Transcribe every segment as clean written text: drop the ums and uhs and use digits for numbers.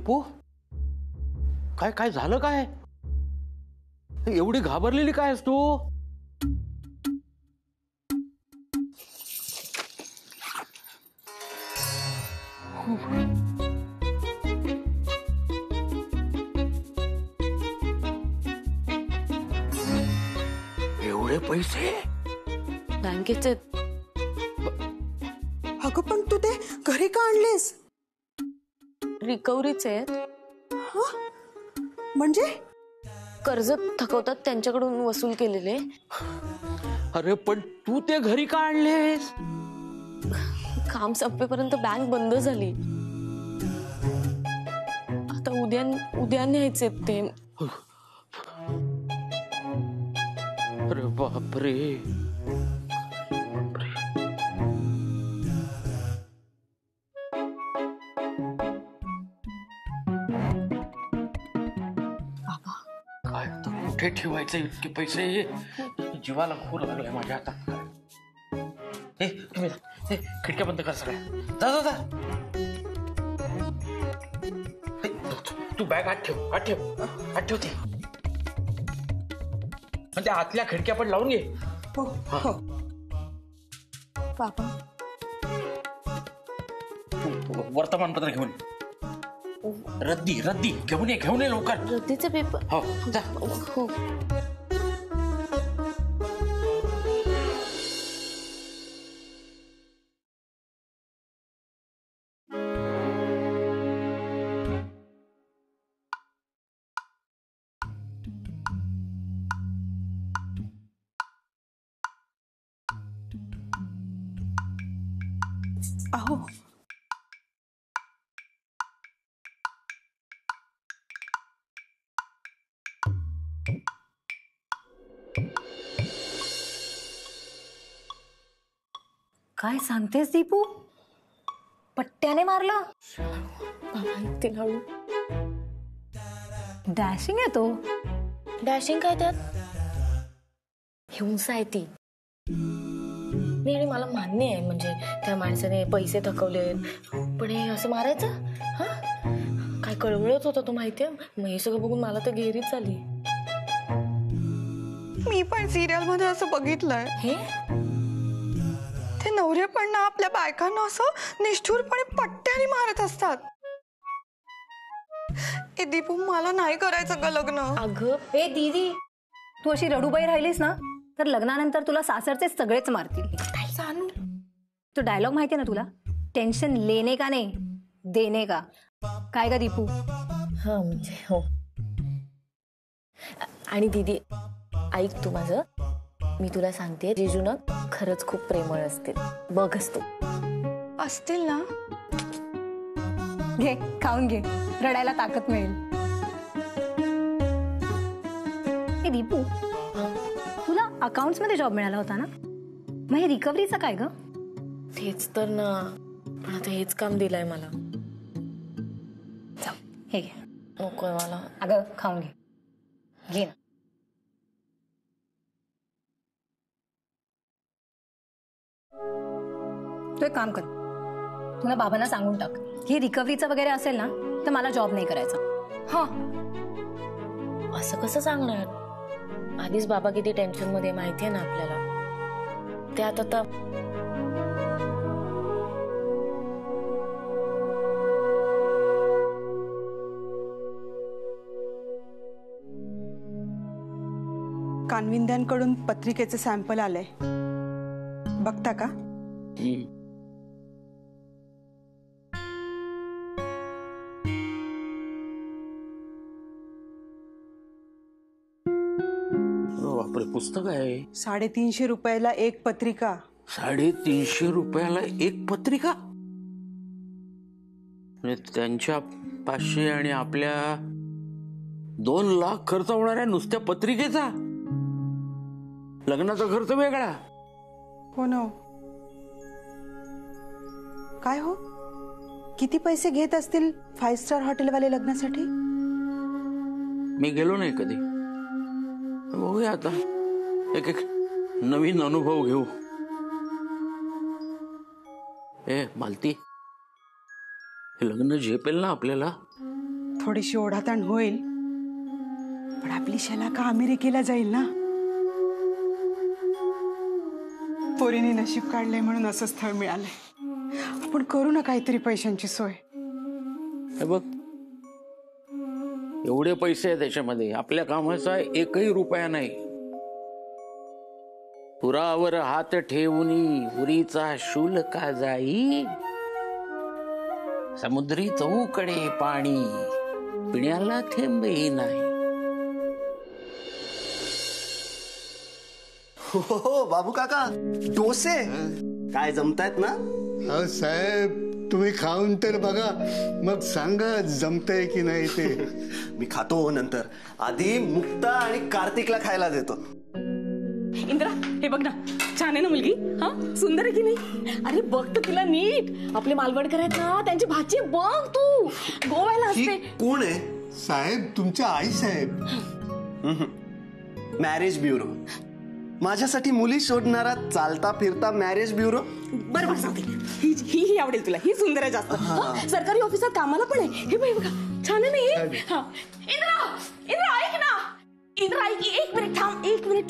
दीपू, काय काय झालं? काय एवढी घाबरलेली काय आहेस तू? एवढे पैसे बँकेचे? अगं पण तू ते घरी का आणलेस? रिकव्हरीचे आहेत. म्हणजे कर्ज थकवतात त्यांच्याकडून वसूल केलेले. अरे पण तू ते घरी का आणलेस? काम संपेपर्यंत बँक बंद झाली. आता उद्या न्यायचे ते. अरे बापरे. काय आता कुठे ठेवायचे इतके पैसे? जीवाला खूर लागलाय माझ्या हातात. हे तुम्ही खिडक्या बंद कर सगळ्या. जा जा जा. तू बॅग आत ठेव, आत ठेव, आत ठेव. ते म्हणजे आतल्या खिडक्या पण लावून घे. हो हो पापा. वर्तमानपत्र घेऊन रद्दी रद्दी घेऊन ये लवकर. रद्दीचे पेपर? हो जा. हो. अहो काय सांगतेस दीपू? पट्ट्याने मारलं? बाबा ते हळू. डॅशिंग आहे तो. डॅशिंग काय त्यात? हिंसा आहे ती. नाही आणि मला मान्य आहे म्हणजे त्या माणसाने पैसे थकवले, पण हे असं मारायचं? हा काय कळवळत होता तो माहितीये. मग हे सगळं बघून मला तर गेरीच आली. मी पण सिरियल मध्ये असं बघितलंय. हे ते नवरे पण ना आपल्या बायकांना असं निष्ठुरपणे पट्ट्याने मारत असतात. ए दीपू, मला नाही करायचं ग लग्न. अगं ए दीदी, तू अशी रडूबाई राहिलीस ना तर लग्नानंतर तुला सासरचे सगळेच मारतील. काय सांगू? तो डायलॉग माहितीये ना तुला? टेन्शन लेने का नाही देने का. काय का दीपू? हा म्हणजे हो. आणि दीदी ऐक तू माझं, मी तुला सांगते जिजू ना खरंच खूप प्रेमळ असते. बघच तू. असतील ना? घे खाऊन घे, रडायला ताकद मिळेल. ए दीपू, तुला अकाउंट्स मध्ये जॉब मिळाला होता ना, मग हे रिकव्हरीचं काय ग? तेच तर ना, पण आता हेच काम दिलंय मला. हे घे. नकोय मला. अगं खाऊन घे, घे ना. तू एक काम कर, तुला बाबांना सांगून टाक, हे रिकव्हरीचं वगैरे असेल ना तर मला जॉब नाही करायचा. हा असं कसं सांगणार? आधीच बाबा किती टेन्शन मध्ये माहितीये ना आपल्याला. त्यात आता कानविंद्यांकडून पत्रिकेचे सॅम्पल आलंय, बघता का? बापरे, पुस्तक आहे. 350 रुपयाला एक पत्रिका. 350 रुपयाला एक पत्रिका? त्यांच्या 500 आणि आपल्या 2 लाख खर्च होणाऱ्या नुसत्या पत्रिकेचा. लग्नाचा खर्च वेगळा. हो ना. काय हो, किती पैसे घेत असतील 5 स्टार हॉटेलवाले लग्नासाठी? मी गेलो नाही कधी. बघूया आता, एक एक नवीन अनुभव घेऊ. ए मालती, हे लग्न झेपेल ना आपल्याला? थोडीशी ओढाताण होईल, पण आपली शलाका अमेरिकेला जाईल ना. पोरीने नशीब काढलंय म्हणून असं स्थळ मिळालंय. आपण करू ना काहीतरी पैशांची सोय. हे बघ, एवढे पैसे आहे त्याच्यामध्ये, आपल्या कामाचा एकही रुपया नाही. पुरावर हात ठेवूनी उरीचा शुल्का जाई, समुद्री चौकडे पाणी पिण्याला थेंबही नाही. हो बाबू काका, डोसे काय जमतायत ना? अहो साहेब, तुम्ही खाऊन तर बघा, मग सांगा जमतंय की नाही ते. मी खातो नंतर, आधी मुक्ता आणि कार्तिकला खायला देतो. इंद्रा, हे बघ ना, छान आहे ना मुलगी? हा, सुंदर आहे की नाही? अरे बघ तर तिला नीट. आपले मालवणकर आहेत ना, त्यांची भाची बघ तू, गोव्याला ही असते. कोण आहे? साहेब, तुमच्या आई साहेब. Marriage bureau. माझ्यासाठी मुली शोधणारा चालता फिरता मॅरेज ब्युरो. बरोबर सांगते. ही आवडेल तुला, ही सुंदर आहे जास्त. सरकारी ऑफिसात कामाला पण आहे. हे बघ, छान आहे ना हे? हा. इंद्रा, इंद्रा ऐक ना. इंद्रा ऐक, एक मिनिट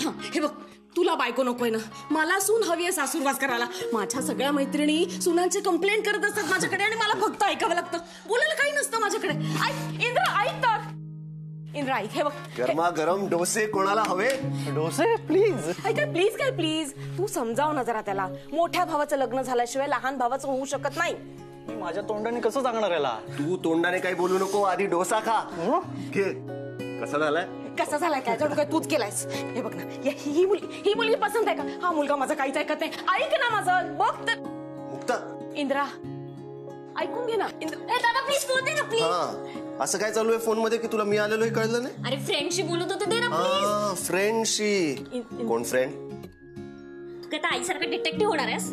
थांब. हे बघ, तुला बायको नकोय ना, मला सून हवी आहे सासूरवास करायला. माझ्या सगळ्या मैत्रिणी सुनांचे कंप्लेंट करत असतात माझ्याकडे आणि मला फक्त ऐकावं लागतं. बोलायला काही नसतं माझ्याकडे. ऐक इंद्रा, ऐक तर. इंद्रा ऐक, हे बघ, गरमागरम डोसे कोणाला हवे? डोसे प्लीज. ऐक, प्लीज काय प्लीज, तू समजाव ना जरा त्याला. मोठ्या भावाचं लग्न झाल्याशिवाय लहान भावाचं होऊ शकत नाही. मी माझ्या तोंडाने कसं सांगणार याला? तू तोंडाने काही बोलू नको, आधी डोसा खा. घे. कसा झालाय? कसा झालाय काय? जणू काय तूच केलायस. हे बघ ना, ही मुलगी पसंत आहे का? हा मुलगा माझा काहीच ऐकत नाही. ऐक ना माझं, बघ तर. मुक्ता, इंद्रा ऐकून घे ना. दादा प्लीज बोलते ना प्लीज. हा, असं काय चालू आहे फोन मध्ये की तुला मी आलेलो हे कळलं नाही? अरे फ्रेंडशी बोलत होते, दे ना प्लीज. फ्रेंडशी. कोण फ्रेंड? तू काय आईसारखं डिटेक्टिव्ह होणार आहेस?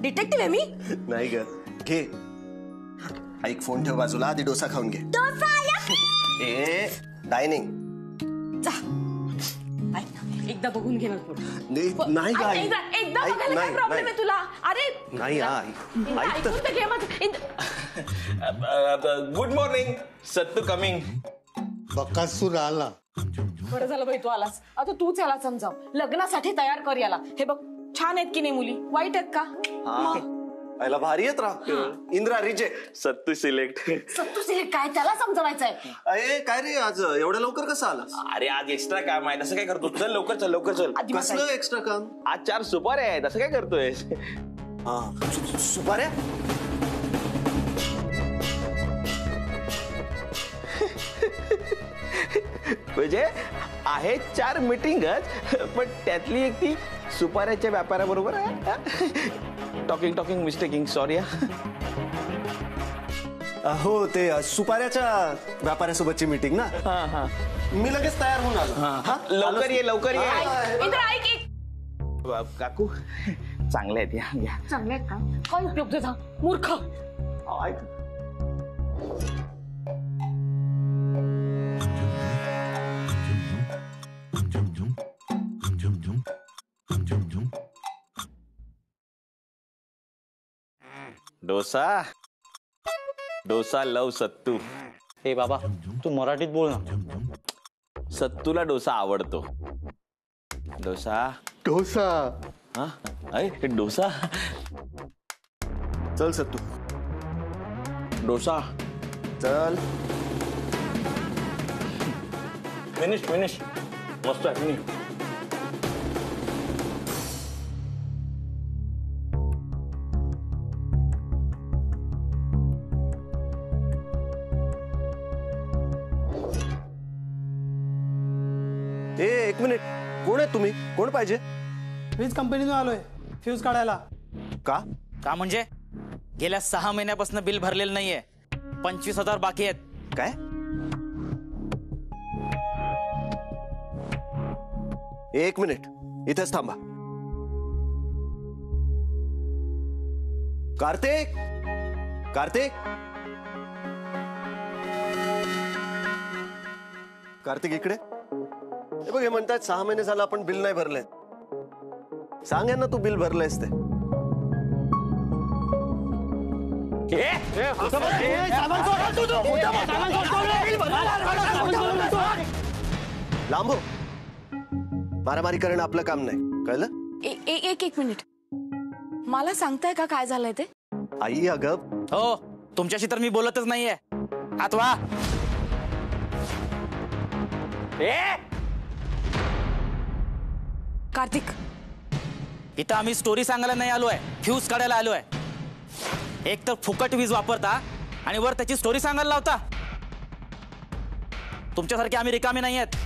डिटेक्टिव्ह आहे मी? नाही ग, घे. ऐक, फोन ठेव बाजूला, आधी डोसा खाऊन घे. ए डायनिंग. एकदा बघून घे ना. नाही एकदा बघायला काय प्रॉब्लेम आहे तुला? अरे नाही, ऐकून तर घे माझं. गुड मॉर्निंग, सत्तू कमिंग. बकासूर आला. बरं झालं बाई तू आलास. आता तूच याला समजाव, लग्नासाठी तयार कर याला. हे बघ, छान आहेत की नाही मुली? वाईट आहेत का? याला भारी येत राह. इंद्रा रिजेक्ट, सत्तू सिलेक्ट. सत्तू सिलेक्ट काय? त्याला समजवायचंय. अरे काय रे, आज एवढ्या लवकर कसं आलास? अरे आज एक्स्ट्रा काम आहे, तसं काय करतो? चल लवकर चल, लवकर चल. कसलं एक्स्ट्रा काम? आज 4 सुपाऱ्या आहेत, तसं काय करतोय? सुपाऱ्या? म्हणजे आहे 4 मीटिंगच, पण त्यातली एक ती सुपाऱ्याच्या व्यापाराबरोबर आहे. Talking mistaking, sorry. हो, ते सुपाऱ्याच्या व्यापाऱ्यासोबतची मीटिंग ना. हा, मी लगेच तयार होऊन आलो. लवकर ये. इंद्रा ऐक. काकू चांगले आहेत या. चांगले आहेत का? काय उपयोग तुझा, मूर्ख. डोसा लव सत्तू. ए बाबा, तू मराठीत बोल ना. सत्तूला डोसा आवडतो. डोसा हा, डोसा. चल सत्तू, डोसा चल. फिनिश मस्त आहे. फिनिश. एक मिनिट, कोण आहे तुम्ही? कोण पाहिजे? वीज कंपनीतून आलोय फ्यूज काढायला. का म्हणजे गेल्या 6 महिन्यापासून बिल भरलेलं नाहीये. 25,000 बाकी आहेत. काय? एक मिनिट, इथेच थांबा. कार्तिक, इकडे. हे बघ, हे म्हणतात 6 महिने झालं आपण बिल नाही भरलंय. सांग ना, तू बिल भरलंयस ते. सामान लांब हो. मारामारी करणं आपलं काम नाही, कळलं? एक मिनिट, मला सांगताय का काय झालंय ते? आई अगं, हो तुमच्याशी तर मी बोलतच नाहीये. आतवा. कार्तिक, इथं आम्ही स्टोरी सांगायला नाही आलोय, फ्यूज काढायला आलोय. एक तर फुकट वीज वापरता आणि वर त्याची स्टोरी सांगायला लावता. तुमच्यासारखे आम्ही रिकामी नाही आहेत.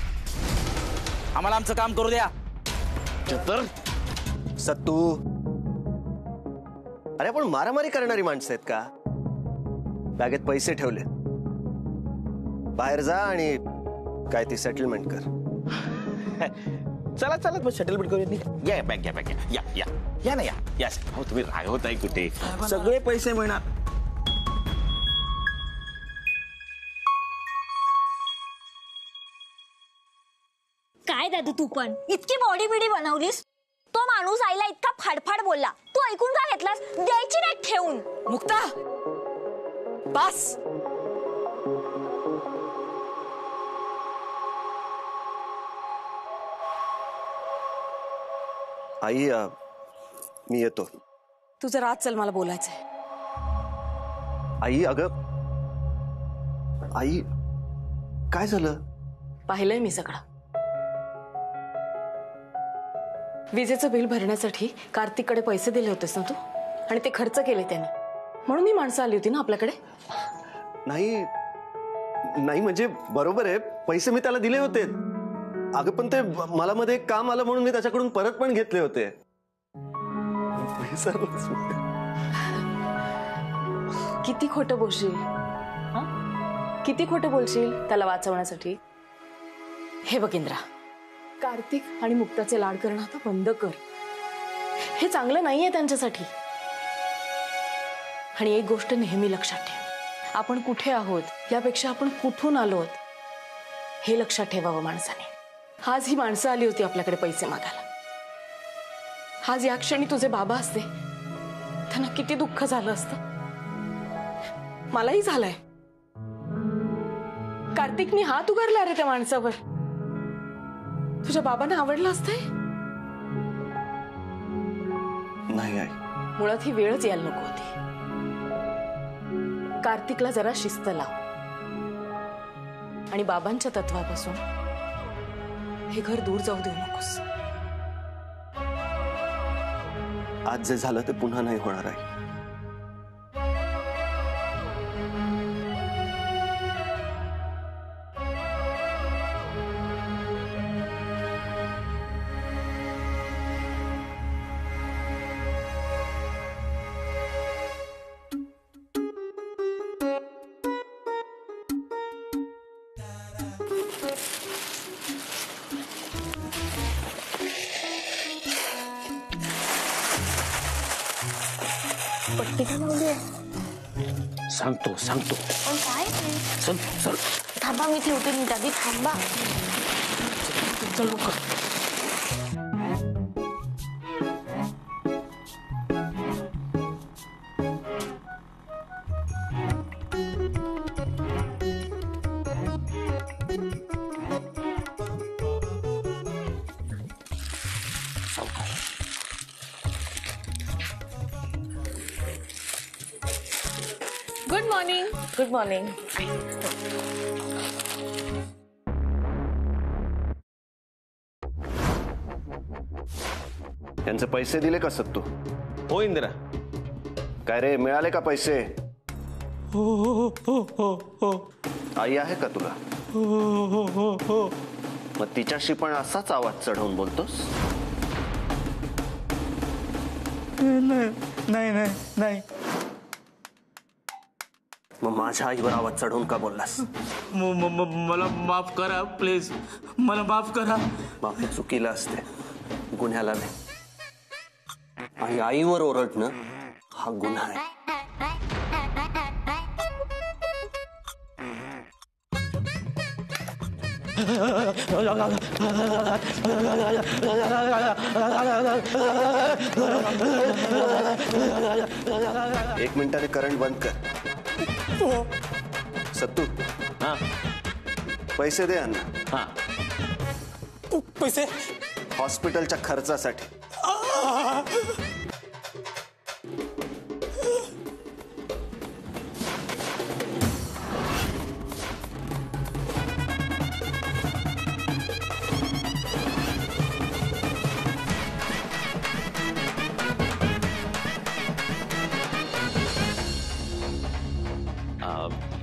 आम्हाला आमचं काम करू द्या. तर सत्तू, अरे आपण मारामारी करणारी माणसं आहेत का? बॅगेत पैसे ठेवले, बाहेर जा आणि काय ती सेटलमेंट कर. चला चला, सेटलमेंट करूया. या बॅग, या बॅग, या या या ना, या या. हो तुम्ही रागवताय कुठे? सगळे पैसे मिळणार. काय दादू तू पण इतकी बॉडी बिडी बनवलीस? तो माणूस आईला इतका फाडफाड बोलला, तू ऐकून का घेतलास? द्यायची नाही ठेवून. मुक्ता, बस. आई मी येतो. तुझं रात चल, मला बोलायचंय. आई अगं, आई काय झालं? पाहिलंय मी सगळं. विजेचं बिल भरण्यासाठी कार्तिककडे पैसे दिले होतेस ना तू, आणि ते खर्च केले त्याने, म्हणून ही माणसं आली होती ना आपल्याकडे. नाही नाही, म्हणजे बरोबर आहे, पैसे मी त्याला दिले होते अगं, पण ते मला मध्ये एक काम आलं म्हणून मी त्याच्याकडून परत पण घेतले होते. किती खोटं बोलशील, किती खोटं बोलशील त्याला वाचवण्यासाठी? हे बघ इंद्रा, कार्तिक आणि मुक्ताचे लाड करणं आता बंद कर. हे चांगलं नाहीये त्यांच्यासाठी. आणि एक गोष्ट नेहमी लक्षात ठेव, आपण कुठे आहोत यापेक्षा आपण कुठून आलो आहोत हे लक्षात ठेवावं माणसाने. आज ही माणसं आली होती आपल्याकडे पैसे मागायला. आज या क्षणी तुझे बाबा असते, त्यांना किती दुःख झालं असतं. मलाही झालंय. कार्तिकनी हात उगारला रे त्या माणसावर. तुझ्या बाबांना आवडलं असतंय? नाही आई, मुळात ही वेळच यायला नको होती. कार्तिकला जरा शिस्त लाव आणि बाबांच्या तत्वापासून हे घर दूर जाऊ देऊ नकोस. आज जे झालं ते पुन्हा नाही होणार आहे. पट्टी का लावली आहे? सांगतो सांगतो. पण काय चल चल, थांबा, मी ठेवते. मी दादी थांबा. चल लवकर. Good morning. Good morning. त्यांचे पैसे दिले का सत्तू? हो इंदिरा. काय रे, मिळाले का पैसे? हो हो हो हो हो. आई आहे का तुला? हो हो हो हो. मग तिच्याशी पण असाच आवाज चढवून बोलतोस? नाही नाही नाही. मग माझ्या आईवर आवाज चढवून का बोललास? मला माफ करा प्लीज, मला माफ करा. माफी चुकीला असते, गुन्ह्याला नाही. आणि आईवर ओरडणं हा गुन्हा आहे. एक मिनिटाने करंट बंद कर. सत्तू, हाँ पैसे दे अण्णा. हाँ पैसे हॉस्पिटलच्या खर्चासाठी.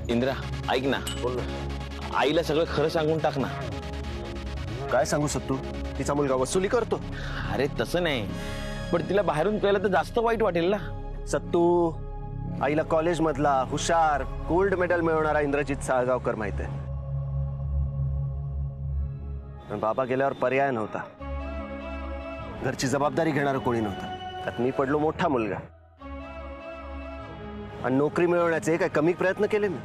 इंद्रा ऐक ना, बोल ना. आईला सगळं खरं सांगून टाक ना. काय सांगू सत्तू? तिचा मुलगा वसुली करतो. अरे तसं नाही, पण तिला बाहेरून कळलं तर जास्त वाईट वाटेल ना. सत्तू, आईला कॉलेजमधला हुशार गोल्ड मेडल मिळवणारा इंद्रजित साळगावकर माहित आहे. पण बाबा गेल्यावर पर्याय नव्हता. घरची जबाबदारी घेणारं कोणी नव्हतं. त्यात मी पडलो मोठा मुलगा. आणि नोकरी मिळवण्याचे काय कमी प्रयत्न केले मी?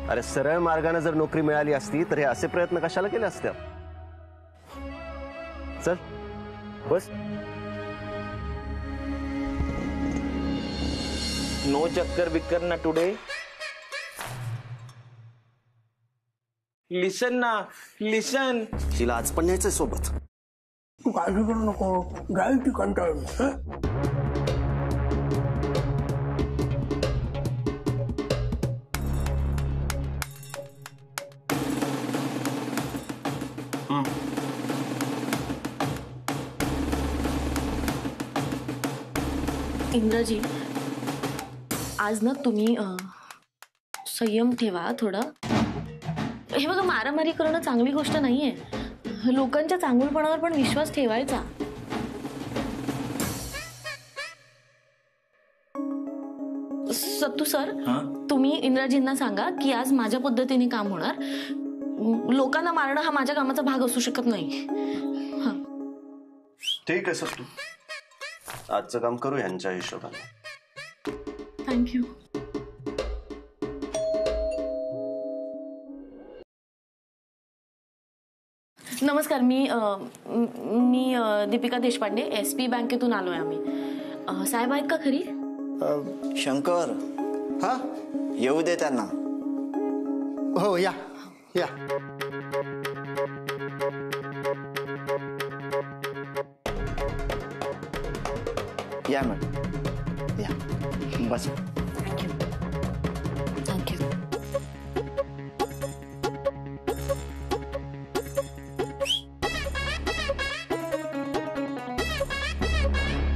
अरे सरळ मार्गाने जर नोकरी मिळाली असती तर हे असे प्रयत्न कशाला केले असते? चल बस. नो चक्कर बिक्कर ना टुडे. लिसन ना, लिसन. तिला आज पण न्यायचंय सोबत. तू काळजी करू नको, जाईल ती कंटाळून. इंद्रजी, आज ना तुम्ही संयम ठेवा थोडा. हे बघा, मारामारी करणं चांगली गोष्ट नाहीये. लोकांच्या चांगुलपणावर पण विश्वास ठेवायचा. सत्तू सर, तुम्ही इंद्रजींना सांगा की आज माझ्या पद्धतीने काम होणार. लोकांना मारणं हा माझ्या कामाचा भाग असू शकत नाही. ठीक आहे सत्तू, आजचं काम करू यांच्या हिशोबाने. थँक्यू. नमस्कार, मी दीपिका देशपांडे, SP बँकेतून आलोय आम्ही. साहेब आहेत का खरी? शंकर, हा येऊ दे त्यांना. हो, या या. या मॅडम, या बस. थँक्यू.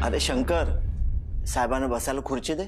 अरे शंकर, साहेबांना बसायला खुर्ची दे.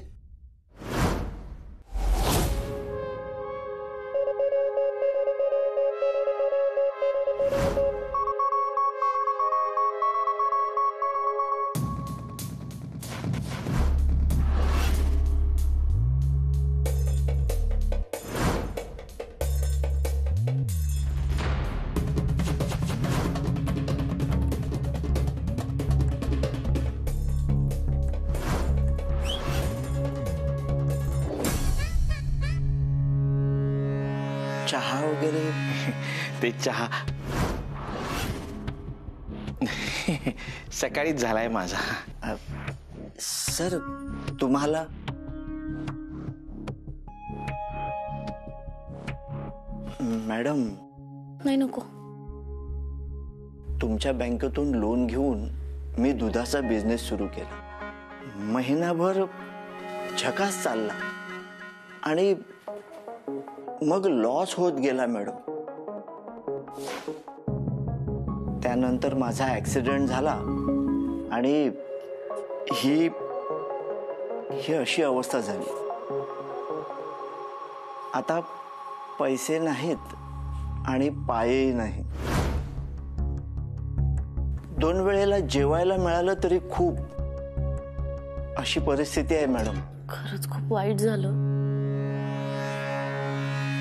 चहा वगैरे? ते चहा सकाळीच झालाय माझा. सर, तुम्हाला मॅडम? नाही, नको. तुमच्या बँकेतून लोन घेऊन मी दुधाचा बिझनेस सुरू केला. महिनाभर झकास चालला आणि मग लॉस होत गेला मॅडम. त्यानंतर माझा ऍक्सिडेंट झाला आणि ही अशी अवस्था झाली. आता पैसे नाहीत आणि पायही नाही. 2 वेळेला जेवायला मिळालं तरी खूप, अशी परिस्थिती आहे मॅडम. खरंच खूप वाईट झालं.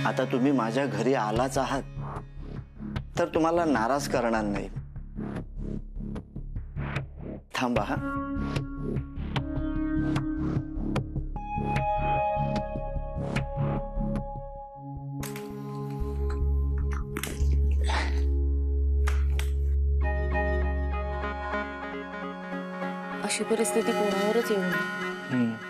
आता तुम्ही माझ्या घरी आलाच आहात तर तुम्हाला नाराज करणार नाही. थांबा. हा, अशी परिस्थिती कोणावरच येऊ नये.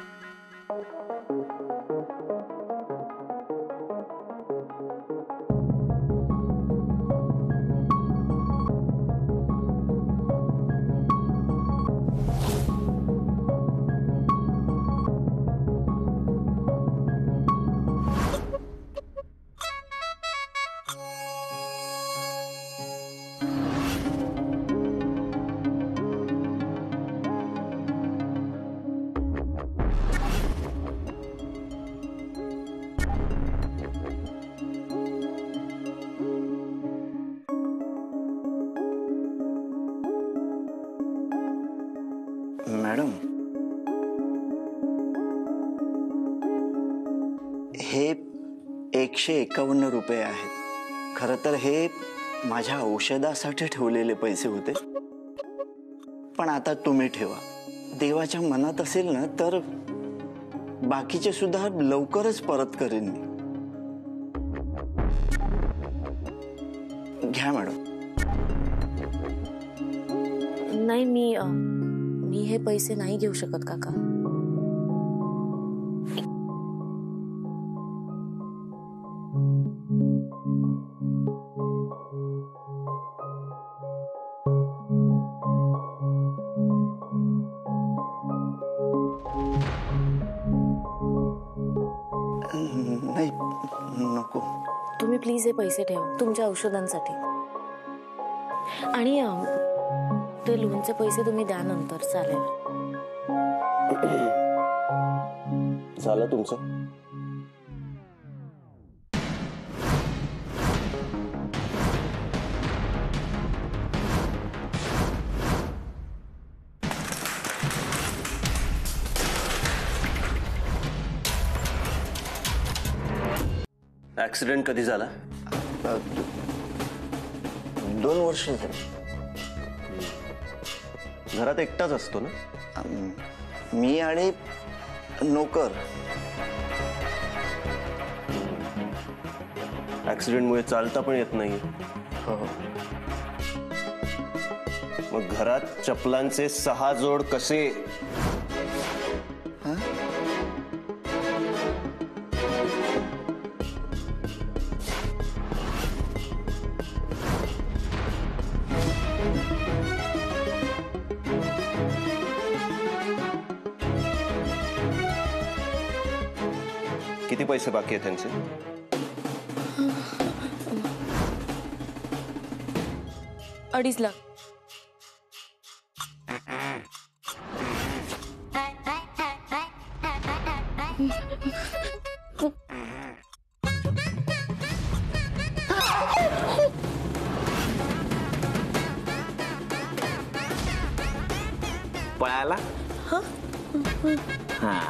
मॅडम, हे 151 रुपये आहेत. खरं तर हे माझ्या औषधासाठी ठेवलेले पैसे होते, पण आता तुम्ही ठेवा. देवाच्या मनात असेल ना तर बाकीचे सुद्धा लवकरच परत करेन मी. घ्या मॅडम. नाही, मी हे पैसे नाही घेऊ शकत काका. नाही, नको. तुम्ही प्लीज हे पैसे ठेवा तुमच्या औषधांसाठी. आणि ते लोनचे पैसे तुम्ही द्या नंतर, चालेल? झालं तुमचं? ऍक्सिडेंट कधी झाला? 2 वर्ष झाली. घरात एकटाच असतो ना? मी आणि नोकर. ऍक्सिडेंटमुळे चालता पण येत नाही. मग घरात चपलांचे 6 जोड कसे? किती पैसे बाकी आहेत त्यांचे? 2.5 लाख. पळाला? हा.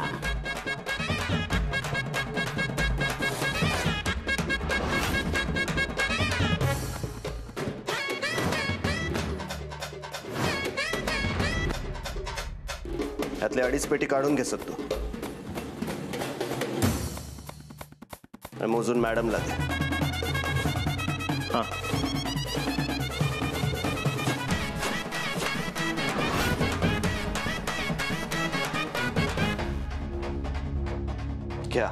त्यातले 2.5 पेटी काढून घे तू. मोजून मॅडमला दे. हा. घ्या.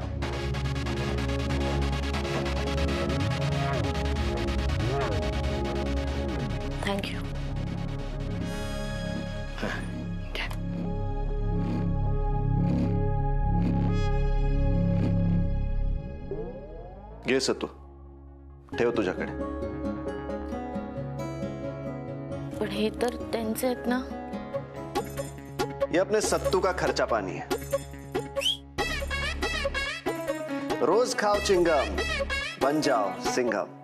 थँक्यू. घे सतू, ठेव तुझ्याकडे. पण हे तर त्यांचे आहेत ना? ये अपने सत्तू का खर्चा पानी है. रोज खाओ चिंगम, बन जाओ सिंघम.